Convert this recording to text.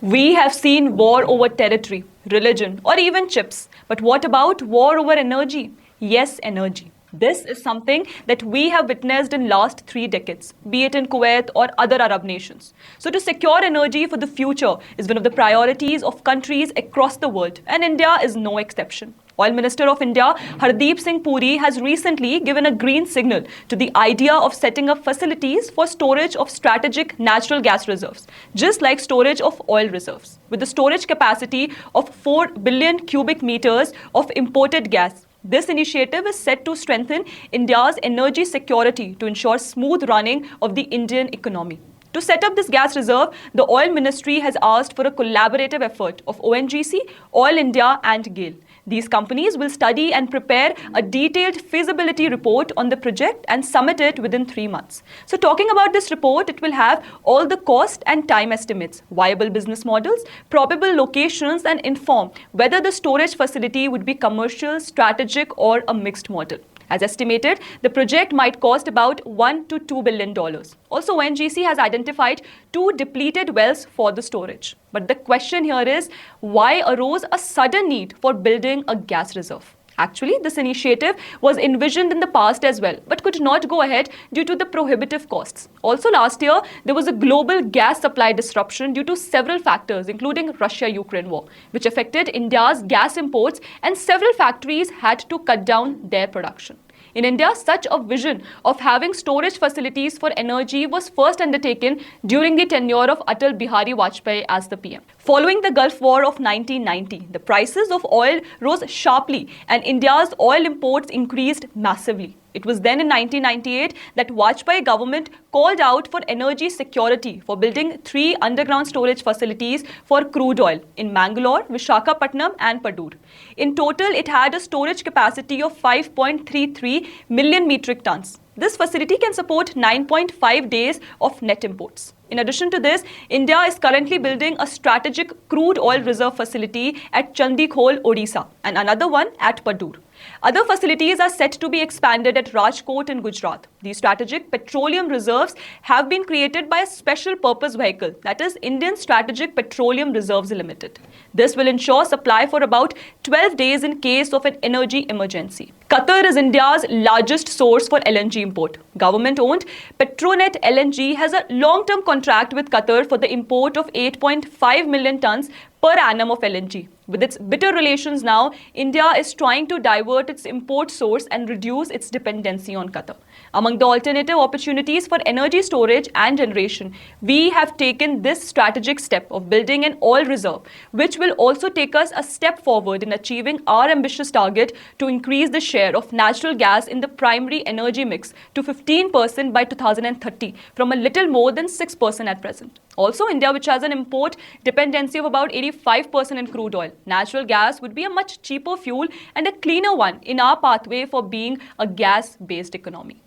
We have seen war over territory, religion, or even chips. But what about war over energy? Yes, energy. This is something that we have witnessed in last 3 decades, be it in Kuwait or other Arab nations. So to secure energy for the future is one of the priorities of countries across the world, and India is no exception. Oil Minister of India, Hardeep Puri, has recently given a green signal to the idea of setting up facilities for storage of strategic natural gas reserves, just like storage of oil reserves. With the storage capacity of 4 billion cubic meters of imported gas, this initiative is set to strengthen India's energy security to ensure smooth running of the Indian economy. To set up this gas reserve, the Oil Ministry has asked for a collaborative effort of ONGC, Oil India and GAIL. These companies will study and prepare a detailed feasibility report on the project and submit it within 3 months. So talking about this report, it will have all the cost and time estimates, viable business models, probable locations, and inform whether the storage facility would be commercial, strategic, or a mixed model. As estimated, the project might cost about $1 to $2 billion. Also, ONGC has identified 2 depleted wells for the storage. But the question here is, why arose a sudden need for building a gas reserve? Actually, this initiative was envisioned in the past as well, but could not go ahead due to the prohibitive costs. Also last year, there was a global gas supply disruption due to several factors, including Russia-Ukraine war, which affected India's gas imports, and several factories had to cut down their production. In India, such a vision of having storage facilities for energy was first undertaken during the tenure of Atal Bihari Vajpapyee as the PM. Following the Gulf War of 1990, the prices of oil rose sharply and India's oil imports increased massively. It was then in 1998 that Vajpayee government called out for energy security for building 3 underground storage facilities for crude oil in Mangalore, Visakhapatnam and Padur. In total, it had a storage capacity of 5.33 million metric tons. This facility can support 9.5 days of net imports. In addition to this, India is currently building a strategic crude oil reserve facility at Chandikhol, Odisha, and another one at Padur. Other facilities are set to be expanded at Rajkot in Gujarat. These strategic petroleum reserves have been created by a special purpose vehicle, that is Indian Strategic Petroleum Reserves Limited. This will ensure supply for about 12 days in case of an energy emergency. Qatar is India's largest source for LNG import. Government-owned Petronet LNG has a long-term contract with Qatar for the import of 8.5 million tons per annum of LNG. With its bitter relations now, India is trying to divert its import source and reduce its dependency on Qatar. Among the alternative opportunities for energy storage and generation, we have taken this strategic step of building an oil reserve, which will also take us a step forward in achieving our ambitious target to increase the share of natural gas in the primary energy mix to 15% by 2030 from a little more than 6% at present. Also, India, which has an import dependency of about 85% in crude oil, natural gas would be a much cheaper fuel and a cleaner one in our pathway for being a gas-based economy.